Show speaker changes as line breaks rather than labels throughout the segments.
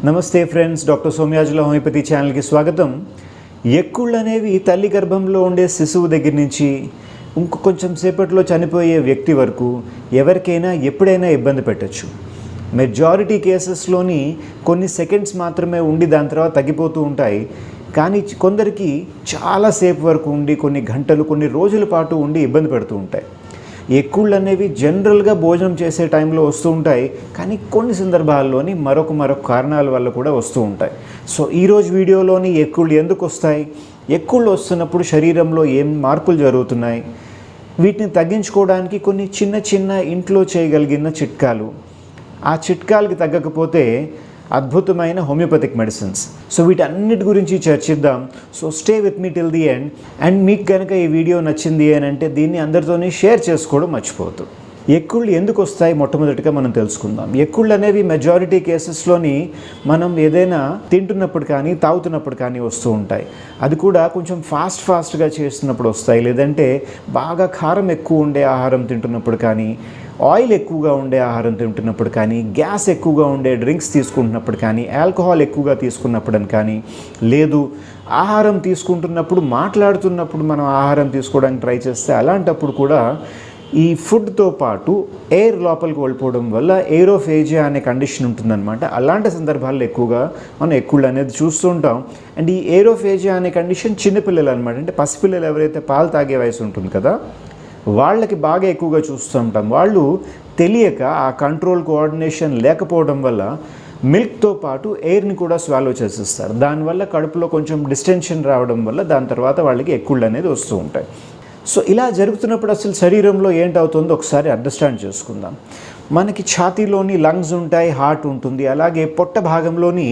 నమస్తే friends, doctor సోమ్యాజుల homeopathy ఛానల్కి స్వాగతం. ఎక్కుళ్ళు అనేవి తల్లి గర్భంలో ఉండే శిశువు దగ్గర నుంచి కొంచెం సేపట్లో చనిపోయే వ్యక్తి వరకు ఎవరికైనా ఎప్పుడైనా ఇబ్బంది పెట్టచ్చు. మెజారిటీ కేసెస్లోని కొన్ని సెకండ్స్ మాత్రమే ఉండి దాని తర్వాత తగ్గిపోతూ ఉంటాయి. కానీ కొందరికి చాలాసేపు వరకు ఉండి కొన్ని గంటలు కొన్ని రోజుల పాటు ఉండి ఇబ్బంది పెడుతూ ఉంటాయి. ఎక్కుళ్ళు అనేవి జనరల్గా భోజనం చేసే టైంలో వస్తూ ఉంటాయి, కానీ కొన్ని సందర్భాల్లోని మరొక కారణాల వల్ల కూడా వస్తూ ఉంటాయి. సో ఈరోజు వీడియోలోని ఎక్కుళ్ళు ఎందుకు వస్తాయి, ఎక్కుళ్ళు వస్తున్నప్పుడు శరీరంలో ఏం మార్పులు జరుగుతున్నాయి, వీటిని తగ్గించుకోవడానికి కొన్ని చిన్న ఇంట్లో చేయగలిగిన చిట్కాలు, ఆ చిట్కాలకి తగ్గకపోతే అద్భుతమైన హోమియోపతిక్ మెడిసిన్స్. సో వీటన్నిటి గురించి చర్చిద్దాం. So stay with me till the end. And మీకు కనుక ఈ వీడియో నచ్చింది అని అంటే దీన్ని అందరితోనే షేర్ చేసుకోవడం మర్చిపోవద్దు. ఎక్కుళ్ళు ఎందుకు వస్తాయి మొట్టమొదటిగా మనం తెలుసుకుందాం. ఎక్కుళ్ళు అనేవి మెజారిటీ కేసెస్లోని మనం ఏదైనా తింటున్నప్పుడు కానీ తాగుతున్నప్పుడు కానీ వస్తూ ఉంటాయి. అది కూడా కొంచెం ఫాస్ట్గా చేస్తున్నప్పుడు వస్తాయి, లేదంటే బాగా కారం ఎక్కువ ఉండే ఆహారం తింటున్నప్పుడు కానీ, ఆయిల్ ఎక్కువగా ఉండే ఆహారం తింటున్నప్పుడు కానీ, గ్యాస్ ఎక్కువగా ఉండే డ్రింక్స్ తీసుకుంటున్నప్పుడు కానీ, ఆల్కహాల్ ఎక్కువగా తీసుకున్నప్పుడు అని కానీ, లేదు ఆహారం తీసుకుంటున్నప్పుడు మాట్లాడుతున్నప్పుడు మనం ఆహారం తీసుకోవడానికి ట్రై చేస్తే అలాంటప్పుడు కూడా ఈ ఫుడ్తో పాటు ఎయిర్ లోపలికి వెళ్ళిపోవడం వల్ల ఎయిరోఫేజియా అనే కండిషన్ ఉంటుందన్నమాట. అలాంటి సందర్భాల్లో ఎక్కువగా మనం ఎక్కుళ్ళు అనేది చూస్తూ ఉంటాం. అండ్ ఈ ఎయిరోఫేజియా అనే కండిషన్ చిన్నపిల్లలు అనమాట, అంటే పసిపిల్లలు ఎవరైతే పాలు తాగే వయసు ఉంటుంది కదా, వాళ్ళకి బాగా ఎక్కువగా చూస్తూ ఉంటాం. వాళ్ళు తెలియక ఆ కంట్రోల్ కోఆర్డినేషన్ లేకపోవడం వల్ల మిల్క్తో పాటు ఎయిర్ని కూడా స్వాలో చేసేస్తారు. దానివల్ల కడుపులో కొంచెం డిస్టెన్షన్ రావడం వల్ల దాని తర్వాత వాళ్ళకి ఎక్కుళ్ళు అనేది వస్తూ ఉంటాయి. సో ఇలా జరుగుతున్నప్పుడు అసలు శరీరంలో ఏంటవుతుందో ఒకసారి అండర్స్టాండ్ చేసుకుందాం. మనకి ఛాతీలోని లంగ్స్ ఉంటాయి, హార్ట్ ఉంటుంది, అలాగే పొట్ట భాగంలోని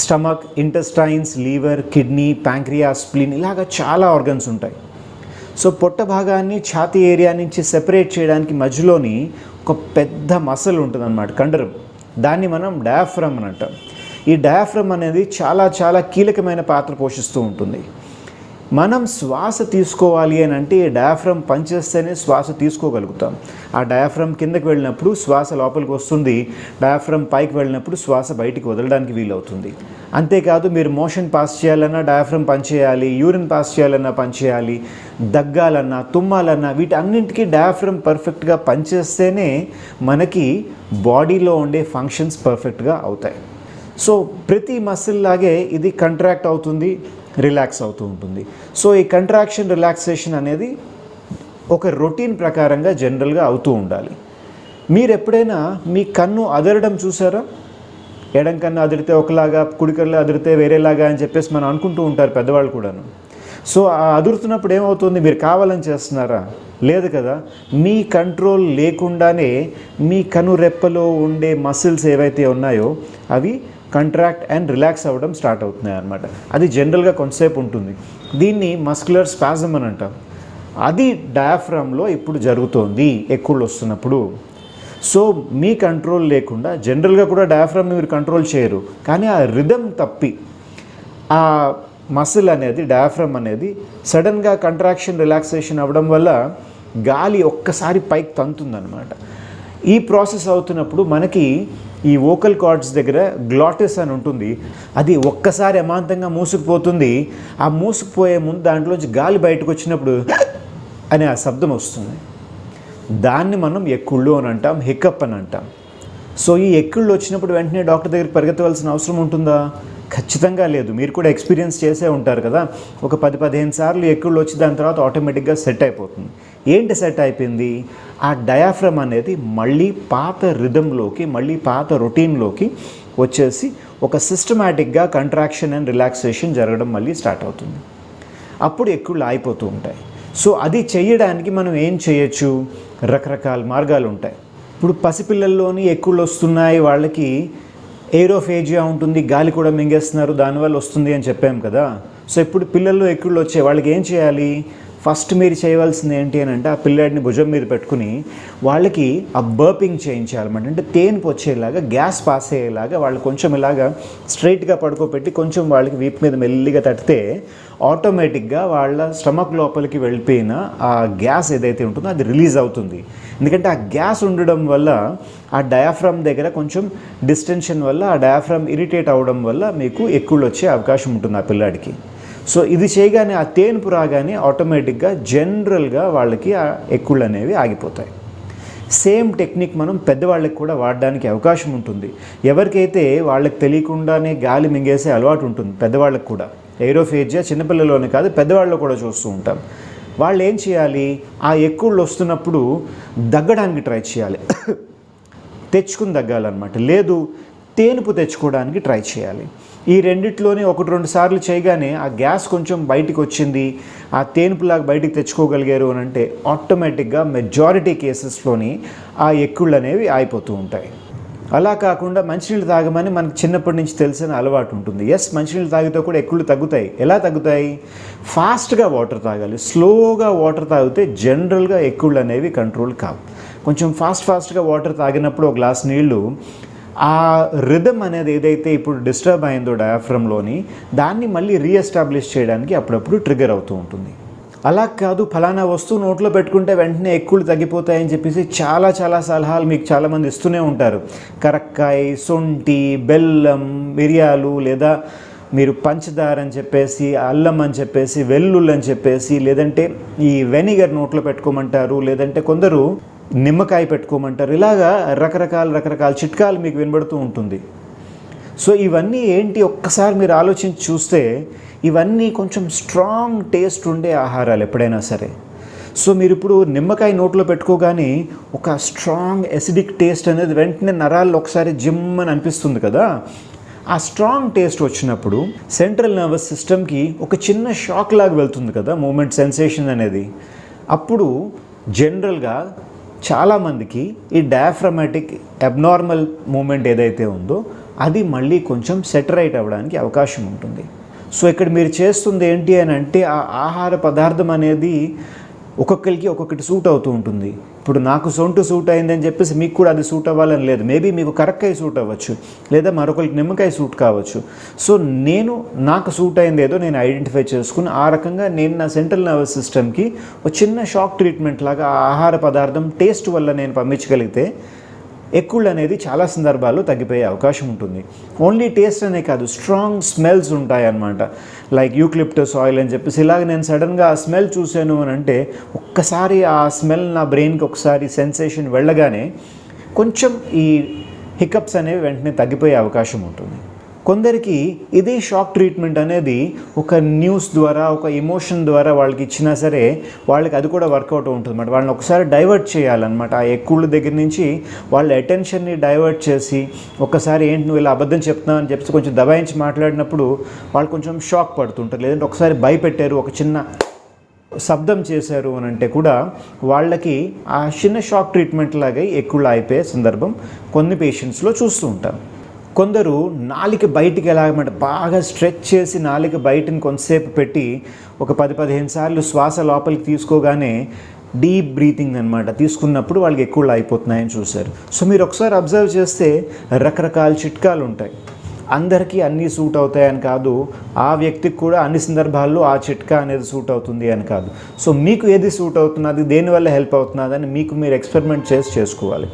stomach, intestines, Lever, kidney, pancreas, spleen, ఇలాగ చాలా ఆర్గన్స్ ఉంటాయి. సో పొట్ట భాగాన్ని ఛాతీ ఏరియా నుంచి సెపరేట్ చేయడానికి మధ్యలోని ఒక పెద్ద మసల్ ఉంటుంది అన్నమాట, కండరం. దాన్ని మనం డయాఫ్రమ్ అని అంటాం. ఈ డయాఫ్రమ్ అనేది చాలా కీలకమైన పాత్ర పోషిస్తూ ఉంటుంది. మనం శ్వాస తీసుకోవాలి అని అంటే ఈ డయాఫ్రమ్ పనిచేస్తేనే శ్వాస తీసుకోగలుగుతాం. ఆ డయాఫ్రమ్ కిందకి వెళ్ళినప్పుడు శ్వాస లోపలికి వస్తుంది, డయాఫ్రమ్ పైకి వెళ్ళినప్పుడు శ్వాస బయటికి వదలడానికి వీలవుతుంది. అంతేకాదు మీరు మోషన్ పాస్ చేయాలన్నా డయాఫ్రమ్ పనిచేయాలి, యూరిన్ పాస్ చేయాలన్నా పనిచేయాలి, దగ్గాలన్నా తుమ్మాలన్నా వీటన్నింటికీ డయాఫ్రమ్ పర్ఫెక్ట్గా పనిచేస్తేనే మనకి బాడీలో ఉండే ఫంక్షన్స్ పర్ఫెక్ట్గా అవుతాయి. సో ప్రతి మసిల్ లాగే ఇది కంట్రాక్ట్ అవుతుంది, రిలాక్స్ అవుతూ ఉంటుంది. సో ఈ కంట్రాక్షన్ రిలాక్సేషన్ అనేది ఒక రొటీన్ ప్రకారంగా జనరల్గా అవుతూ ఉండాలి. మీరు ఎప్పుడైనా మీ కన్ను అదరడం చూసారా? ఎడం కన్ను అదిరితే ఒకలాగా, కుడి కన్ను అదిరితే వేరేలాగా అని చెప్పేసి మనం అనుకుంటూ ఉంటారు పెద్దవాళ్ళు కూడాను. సో ఆ అదురుతున్నప్పుడు ఏమవుతుంది? మీరు కావాలని చేస్తున్నారా? లేదు కదా. మీ కంట్రోల్ లేకుండానే మీ కను రెప్పలో ఉండే మసిల్స్ ఏవైతే ఉన్నాయో అవి కంట్రాక్ట్ అండ్ రిలాక్స్ అవ్వడం స్టార్ట్ అవుతున్నాయి అన్నమాట. అది జనరల్గా కొంతసేపు ఉంటుంది. దీన్ని మస్కులర్ స్పాజమ్ అని అంటాం. అది డయాఫ్రామ్లో ఇప్పుడు జరుగుతోంది ఎక్కుళ్ళు వస్తున్నప్పుడు. సో మీ కంట్రోల్ లేకుండా జనరల్గా కూడా డయాఫ్రామ్ని మీరు కంట్రోల్ చేయరు, కానీ ఆ రిథమ్ తప్పి ఆ మసిల్ అనేది, డయాఫ్రామ్ అనేది సడన్గా కంట్రాక్షన్ రిలాక్సేషన్ అవ్వడం వల్ల గాలి ఒక్కసారి పైకి తంతుందన్నమాట. ఈ ప్రాసెస్ అవుతున్నప్పుడు మనకి ఈ వోకల్ కార్డ్స్ దగ్గర గ్లాటిస్ అని ఉంటుంది, అది ఒక్కసారి అమాంతంగా మూసుకుపోతుంది. ఆ మూసుకుపోయే ముందు దాంట్లోంచి గాలి బయటకు వచ్చినప్పుడు అనే ఆ శబ్దం వస్తుంది. దాన్ని మనం ఎక్కుళ్ళు అని అంటాం, హికప్ అని అంటాం. సో ఈ ఎక్కుళ్ళు వచ్చినప్పుడు వెంటనే డాక్టర్ దగ్గరికి పరిగెత్తవలసిన అవసరం ఉంటుందా? ఖచ్చితంగా లేదు. మీరు కూడా ఎక్స్పీరియన్స్ చేసే ఉంటారు కదా. ఒక 10-15 సార్లు ఎక్కుళ్ళు వచ్చి దాని తర్వాత ఆటోమేటిక్గా సెట్ అయిపోతుంది. ఏంటి సెట్ అయిపోయింది? ఆ డయాఫ్రమ్ అనేది మళ్ళీ పాత రిథంలోకి, మళ్ళీ పాత రొటీన్లోకి వచ్చేసి ఒక సిస్టమేటిక్గా కంట్రాక్షన్ అండ్ రిలాక్సేషన్ జరగడం మళ్ళీ స్టార్ట్ అవుతుంది. అప్పుడు ఎక్కుళ్ళు ఆగిపోతూ ఉంటాయి. సో అది చేయడానికి మనం ఏం చేయొచ్చు? రకరకాల మార్గాలు ఉంటాయి. ఇప్పుడు పసిపిల్లల్లోని ఎక్కుళ్ళు వస్తున్నాయి, వాళ్ళకి ఎయిరోఫేజియా ఉంటుంది, గాలి కూడా మింగేస్తున్నారు, దానివల్ల వస్తుంది అని చెప్పాం కదా. సో ఇప్పుడు పిల్లల్లో ఎక్కుళ్ళు వచ్చే వాళ్ళకి ఏం చేయాలి? ఫస్ట్ మీరు చేయవలసింది ఏంటి అని అంటే ఆ పిల్లాడిని భుజం మీద పెట్టుకుని వాళ్ళకి ఆ బర్పింగ్ చేయించాలన్నమాట. అంటే తేన్పు వచ్చేలాగా, గ్యాస్ పాస్ అయ్యేలాగా వాళ్ళు కొంచెం ఇలాగా స్ట్రైట్గా పడుకోబెట్టి కొంచెం వాళ్ళకి వీపు మీద మెల్లిగా తట్టితే ఆటోమేటిక్గా వాళ్ళ స్టమక్ లోపలికి వెళ్ళిపోయిన ఆ గ్యాస్ ఏదైతే ఉంటుందో అది రిలీజ్ అవుతుంది. ఎందుకంటే ఆ గ్యాస్ ఉండడం వల్ల ఆ డయాఫ్రమ్ దగ్గర కొంచెం డిస్టెన్షన్ వల్ల ఆ డయాఫ్రమ్ ఇరిటేట్ అవ్వడం వల్ల మీకు ఎక్కుళ్ళు వచ్చే అవకాశం ఉంటుంది ఆ పిల్లాడికి. సో ఇది చేయగానే ఆ తేన్పు రాగానే ఆటోమేటిక్గా జనరల్గా వాళ్ళకి ఆ ఎక్కుళ్ళు అనేవి ఆగిపోతాయి. సేమ్ టెక్నిక్ మనం పెద్దవాళ్ళకి కూడా వాడడానికి అవకాశం ఉంటుంది. ఎవరికైతే వాళ్ళకి తెలియకుండానే గాలి మింగేసే అలవాటు ఉంటుంది, పెద్దవాళ్ళకి కూడా ఎయిరోఫేజియా చిన్నపిల్లలోనే కాదు పెద్దవాళ్ళు కూడా చూస్తూ ఉంటాం. వాళ్ళు ఏం చేయాలి, ఆ ఎక్కుళ్ళు వస్తున్నప్పుడు దగ్గడానికి ట్రై చేయాలి, తెచ్చుకుని దగ్గాలన్నమాట. లేదు తేనుపు తెచ్చుకోవడానికి ట్రై చేయాలి. ఈ రెండిట్లోనే 1-2 సార్లు చేయగానే ఆ గ్యాస్ కొంచెం బయటికి వచ్చింది, ఆ తేనుపులాగా బయటికి తెచ్చుకోగలిగారు అని అంటే ఆటోమేటిక్గా మెజారిటీ కేసెస్లోని ఆ ఎక్కుళ్ళు అనేవి ఆగిపోతూ ఉంటాయి. అలా కాకుండా మంచినీళ్ళు తాగమని మనకు చిన్నప్పటి నుంచి తెలిసిన అలవాటు ఉంటుంది. ఎస్, మంచినీళ్ళు తాగితే కూడా ఎక్కుళ్ళు తగ్గుతాయి. ఎలా తగ్గుతాయి? ఫాస్ట్గా వాటర్ తాగాలి. స్లోగా వాటర్ తాగితే జనరల్గా ఎక్కుళ్ళు అనేవి కంట్రోల్ కావు. కొంచెం ఫాస్ట్గా వాటర్ తాగినప్పుడు ఒక గ్లాస్ నీళ్ళు ఆ రిథమ్ అనేది ఏదైతే ఇప్పుడు డిస్టర్బ్ అయిందో డయాఫ్రమ్లోని దాన్ని మళ్ళీ రీఎస్టాబ్లిష్ చేయడానికి అప్పుడప్పుడు ట్రిగర్ అవుతూ ఉంటుంది. అలా కాదు ఫలానా వస్తువు నోట్లో పెట్టుకుంటే వెంటనే ఎక్కుళ్ళు తగ్గిపోతాయని చెప్పేసి చాలా సలహాలు మీకు చాలామంది ఇస్తూనే ఉంటారు. కరక్కాయ, సొంటి, బెల్లం, మిరియాలు, లేదా మీరు పంచదార అని చెప్పేసి, అల్లం అని చెప్పేసి, వెల్లుల్లి అని చెప్పేసి, లేదంటే ఈ వెనిగర్ నోట్లో పెట్టుకోమంటారు, లేదంటే కొందరు నిమ్మకాయ పెట్టుకోమంటారు. ఇలాగా రకరకాల చిట్కాలు మీకు వినబడుతూ ఉంటుంది. సో ఇవన్నీ ఏంటి ఒక్కసారి మీరు ఆలోచించి చూస్తే ఇవన్నీ కొంచెం స్ట్రాంగ్ టేస్ట్ ఉండే ఆహారాలు ఎప్పుడైనా సరే. సో మీరు ఇప్పుడు నిమ్మకాయ నోట్లో పెట్టుకోగానే ఒక స్ట్రాంగ్ ఎసిడిక్ టేస్ట్ అనేది వెంటనే నరాల్లో ఒకసారి జిమ్ అని అనిపిస్తుంది కదా. ఆ స్ట్రాంగ్ టేస్ట్ వచ్చినప్పుడు సెంట్రల్ నర్వస్ సిస్టమ్కి ఒక చిన్న షాక్ లాగా వెళ్తుంది కదా, మూమెంట్ సెన్సేషన్ అనేది. అప్పుడు జనరల్గా చాలామందికి ఈ డయాఫ్రమాటిక్ అబ్నార్మల్ మూమెంట్ ఏదైతే ఉందో అది మళ్ళీ కొంచెం సెటరైట్ అవ్వడానికి అవకాశం ఉంటుంది. సో ఇక్కడ మీరు చేస్తుంది ఏంటి అని అంటే ఆ ఆహార పదార్థం అనేది ఒక్కొక్కరికి ఒక్కొక్కటి సూట్ అవుతూ ఉంటుంది. ఇప్పుడు నాకు సొంటు సూట్ అయిందని చెప్పేసి మీకు కూడా అది సూట్ అవ్వాలని లేదు. మేబీ మీకు కరక్కాయ సూట్ అవ్వచ్చు, లేదా మరొకరికి నిమ్మకాయ సూట్ కావచ్చు. సో నాకు సూట్ అయింది ఏదో నేను ఐడెంటిఫై చేసుకుని ఆ రకంగా నేను నా సెంట్రల్ నర్వస్ సిస్టమ్కి ఒక చిన్న షాక్ ట్రీట్మెంట్ లాగా ఆ ఆహార పదార్థం టేస్ట్ వల్ల నేను పంపించగలిగితే ఎక్కుళ్ళు అనేది చాలా సందర్భాల్లో తగ్గిపోయే అవకాశం ఉంటుంది. ఓన్లీ టేస్ట్ అనే కాదు, స్ట్రాంగ్ స్మెల్స్ ఉంటాయి అన్నమాట. లైక్ యూక్లిప్టస్ ఆయిల్ అని చెప్పేసి ఇలాగ నేను సడన్గా ఆ స్మెల్ చూశాను అని అంటే ఒక్కసారి ఆ స్మెల్ నా బ్రెయిన్కి ఒకసారి సెన్సేషన్ వెళ్ళగానే కొంచెం ఈ హికప్స్ అనేవి వెంటనే తగ్గిపోయే అవకాశం ఉంటుంది. కొందరికి ఇదే షాక్ ట్రీట్మెంట్ అనేది ఒక న్యూస్ ద్వారా, ఒక ఎమోషన్ ద్వారా వాళ్ళకి ఇచ్చినా సరే వాళ్ళకి అది కూడా వర్కౌట్ ఉంటుంది అన్నమాట. వాళ్ళని ఒకసారి డైవర్ట్ చేయాలన్నమాట. ఆ ఎక్కుళ్ళ దగ్గర నుంచి వాళ్ళ అటెన్షన్ని డైవర్ట్ చేసి ఒకసారి ఏంటి నువ్వు ఇలా అబద్ధం చెప్తున్నావు అని చెప్పి కొంచెం దబాయించి మాట్లాడినప్పుడు వాళ్ళు కొంచెం షాక్ పడుతుంటారు. లేదంటే ఒకసారి భయపెట్టారు, ఒక చిన్న శబ్దం చేశారు అని అంటే కూడా వాళ్ళకి ఆ చిన్న షాక్ ట్రీట్మెంట్ లాగా ఎక్కుళ్ళు అయిపోయే సందర్భం కొన్ని పేషెంట్స్లో చూస్తూ ఉంటాం. కొందరు నాలిక బయటికి ఎలాగమంటే బాగా స్ట్రెచ్ చేసి నాలిక బయటని కొంతసేపు పెట్టి ఒక 10-15 సార్లు శ్వాస లోపలికి తీసుకోగానే డీప్ బ్రీతింగ్ అనమాట తీసుకున్నప్పుడు వాళ్ళకి ఎక్కువ అయిపోతున్నాయని చూశారు. సో మీరు ఒకసారి అబ్జర్వ్ చేస్తే రకరకాల చిట్కాలు ఉంటాయి. అందరికీ అన్నీ సూట్ అవుతాయని కాదు, ఆ వ్యక్తికి కూడా అన్ని సందర్భాల్లో ఆ చిట్కా అనేది సూట్ అవుతుంది అని కాదు. సో మీకు ఏది సూట్ అవుతున్నది, దేనివల్ల హెల్ప్ అవుతున్నదని మీకు మీరు ఎక్స్పెరిమెంట్ చేసుకోవాలి.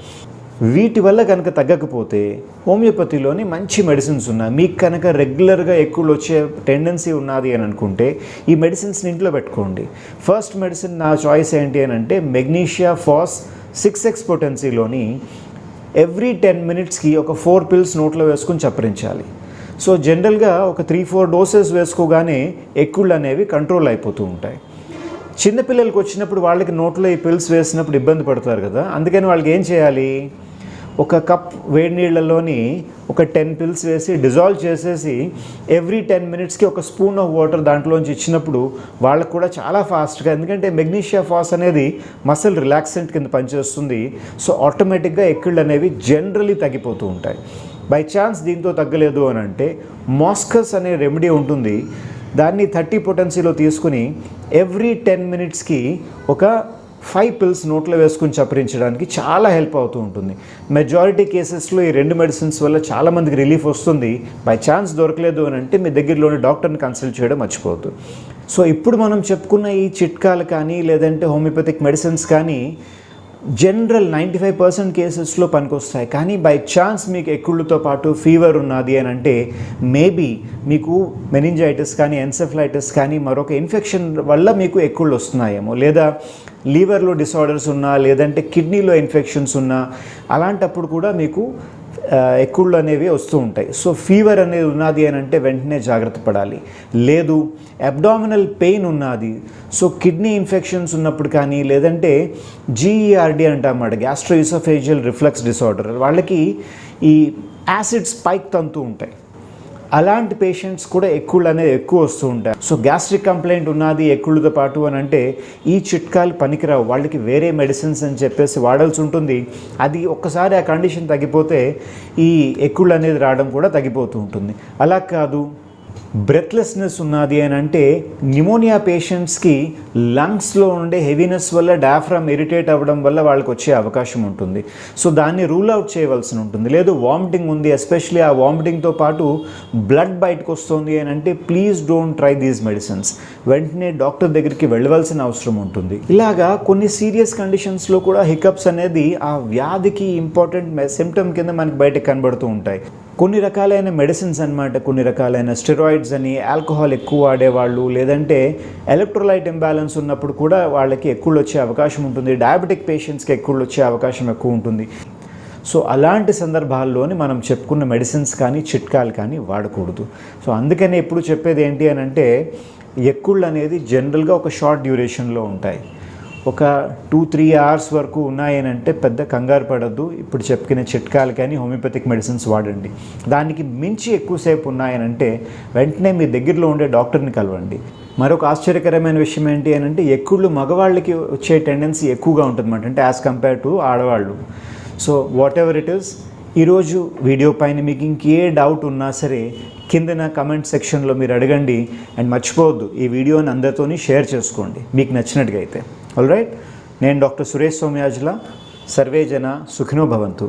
వీటి వల్ల కనుక తగ్గకపోతే హోమియోపతిలోని మంచి మెడిసిన్స్ ఉన్నాయి. మీకు కనుక రెగ్యులర్గా ఎక్కువలు వచ్చే టెండెన్సీ ఉన్నది అని అనుకుంటే ఈ మెడిసిన్స్ని ఇంట్లో పెట్టుకోండి. ఫస్ట్ మెడిసిన్ నా చాయిస్ ఏంటి అని అంటే మెగ్నీషియా ఫాస్ 6x పొటెన్సీలోని ఎవ్రీ 10 మినిట్స్కి ఒక 4 పిల్స్ నోట్లో వేసుకుని చప్పరించాలి. సో జనరల్గా ఒక 3-4 డోసెస్ వేసుకోగానే ఎక్కుళ్ళు అనేవి కంట్రోల్ అయిపోతూ ఉంటాయి. చిన్నపిల్లలకి వచ్చినప్పుడు వాళ్ళకి నోట్లో ఈ పిల్స్ వేసినప్పుడు ఇబ్బంది పడతారు కదా, అందుకని వాళ్ళకి ఏం చేయాలి, ఒక కప్ వేడి నీళ్ళలోని ఒక 10 పిల్స్ వేసి డిజాల్వ్ చేసేసి ఎవ్రీ 10 మినిట్స్కి ఒక స్పూన్ ఆఫ్ వాటర్ దాంట్లోంచి ఇచ్చినప్పుడు వాళ్ళకు కూడా చాలా ఫాస్ట్గా, ఎందుకంటే మెగ్నీషియా ఫాస్ అనేది మసిల్ రిలాక్సెంట్ కింద పనిచేస్తుంది. సో ఆటోమేటిక్గా ఎక్కుళ్ళు అనేవి జనరలీ తగ్గిపోతూ ఉంటాయి. బై ఛాన్స్ దీంతో తగ్గలేదు అని అంటే మాస్కస్ అనే రెమెడీ ఉంటుంది. దాన్ని 30 పొటెన్సీలో తీసుకుని ఎవ్రీ 10 మినిట్స్కి ఒక 5 పిల్స్ నోట్లో వేసుకుని చప్పరించడానికి చాలా హెల్ప్ అవుతూ ఉంటుంది. మెజారిటీ కేసెస్లో ఈ 2 మెడిసిన్స్ వల్ల చాలామందికి రిలీఫ్ వస్తుంది. బై ఛాన్స్ దొరకలేదు అని అంటే మీ దగ్గరలోని డాక్టర్ని కన్సల్ట్ చేయడం మర్చిపోవద్దు. సో ఇప్పుడు మనం చెప్పుకున్న ఈ చిట్కాలు కానీ లేదంటే హోమియోపతిక్ మెడిసిన్స్ కానీ జనరల్ 95% కేసెస్లో పనికొస్తాయి. కానీ బై ఛాన్స్ మీకు ఎక్కుళ్ళతో పాటు ఫీవర్ ఉన్నది అని అంటే మేబీ మీకు మెనింజైటిస్ కానీ ఎన్సెఫలైటిస్ కానీ మరొక ఇన్ఫెక్షన్ వల్ల మీకు ఎక్కుళ్ళు వస్తున్నాయేమో, లేదా లివర్లో డిసార్డర్స్ ఉన్నా లేదంటే కిడ్నీలో ఇన్ఫెక్షన్స్ ఉన్నా అలాంటప్పుడు కూడా మీకు ఎక్కుళ్ళు అనేవి వస్తూ ఉంటాయి. సో ఫీవర్ అనేది ఉన్నది అని అంటే వెంటనే జాగ్రత్త పడాలి. లేదు అబ్డామినల్ పెయిన్ ఉన్నది, సో కిడ్నీ ఇన్ఫెక్షన్స్ ఉన్నప్పుడు కానీ లేదంటే GERD అంటామన్నమాట, గ్యాస్ట్రోఇసోఫేజియల్ రిఫ్లక్స్ డిసార్డర్, వాళ్ళకి ఈ యాసిడ్ స్పైక్ తంతూ ఉంటాయి. అలాంటి పేషెంట్స్ కూడా ఎక్కుళ్ళు అనేది ఎక్కువ వస్తూ ఉంటాయి. సో గ్యాస్ట్రిక్ కంప్లైంట్ ఉన్నది ఎక్కుళ్ళతో పాటు అని అంటే ఈ చిట్కాలు పనికిరావు, వాళ్ళకి వేరే మెడిసిన్స్ అని చెప్పేసి వాడాల్సి ఉంటుంది. అది ఒక్కసారి ఆ కండిషన్ తగ్గిపోతే ఈ ఎక్కుళ్ళు అనేది రావడం కూడా తగ్గిపోతూ ఉంటుంది. అలా కాదు బ్రెత్లెస్నెస్ ఉన్నది అని అంటే న్యూమోనియా పేషెంట్స్కి లంగ్స్లో ఉండే హెవీనెస్ వల్ల డయాఫ్రామ్ ఇరిటేట్ అవ్వడం వల్ల వాళ్ళకి వచ్చే అవకాశం ఉంటుంది. సో దాన్ని రూల్ అవుట్ చేయవలసి ఉంటుంది. లేదు వామిటింగ్ ఉంది, ఎస్పెషలీ ఆ వామిటింగ్తో పాటు బ్లడ్ బయటకు వస్తుంది అని అంటే please don't try these medicines, వెంటనే డాక్టర్ దగ్గరికి వెళ్ళవలసిన అవసరం ఉంటుంది. ఇలాగా కొన్ని సీరియస్ కండిషన్స్లో కూడా హికప్స్ అనేది ఆ వ్యాధికి ఇంపార్టెంట్ సిమ్టమ్ కింద మనకి బయటకు కనబడుతూ ఉంటాయి. కొన్ని రకాలైన మెడిసిన్స్ అన్నమాట, కొన్ని రకాలైన స్టెరాయిడ్స్ అని, ఆల్కహాల్ ఎక్కువ వాడేవాళ్ళు లేదంటే ఎలక్ట్రోలైట్ ఇంబ్యాలెన్స్ ఉన్నప్పుడు కూడా వాళ్ళకి ఎక్కుళ్ళు వచ్చే అవకాశం ఉంటుంది. డయాబెటిక్ పేషెంట్స్కి ఎక్కుళ్ళు వచ్చే అవకాశం ఎక్కువ ఉంటుంది. సో అలాంటి సందర్భాల్లోని మనం చెప్పుకున్న మెడిసిన్స్ కానీ చిట్కాలు కానీ వాడకూడదు. సో అందుకని ఎప్పుడు చెప్పేది ఏంటి అని అంటే ఎక్కుళ్ళు అనేది జనరల్గా ఒక షార్ట్ డ్యూరేషన్లో ఉంటాయి. ఒక 2-3 అవర్స్ వరకు ఉన్నాయనంటే పెద్ద కంగారు పడద్దు. ఇప్పుడు చెప్పిన చిట్కాలు కానీ హోమియోపతిక్ మెడిసిన్స్ వాడండి. దానికి మించి ఎక్కువసేపు ఉన్నాయనంటే వెంటనే మీ దగ్గరలో ఉండే డాక్టర్ని కలవండి. మరొక ఆశ్చర్యకరమైన విషయం ఏంటి అని అంటే ఎక్కుళ్ళు మగవాళ్ళకి వచ్చే టెండెన్సీ ఎక్కువగా ఉంటుందన్నమాట, అంటే యాజ్ కంపేర్ టు ఆడవాళ్ళు. So what ever it is, ఈరోజు వీడియో పైన మీకు ఇంకే డౌట్ ఉన్నా సరే కిందన కమెంట్ సెక్షన్లో మీరు అడగండి. అండ్ మర్చిపోవద్దు ఈ వీడియోని అందరితోని షేర్ చేసుకోండి మీకు నచ్చినట్టుగా అయితే. ఆల్ రైట్, నేను డాక్టర్ సురేష్ సోమయాజుల. సర్వే జన సుఖినో భవంతు.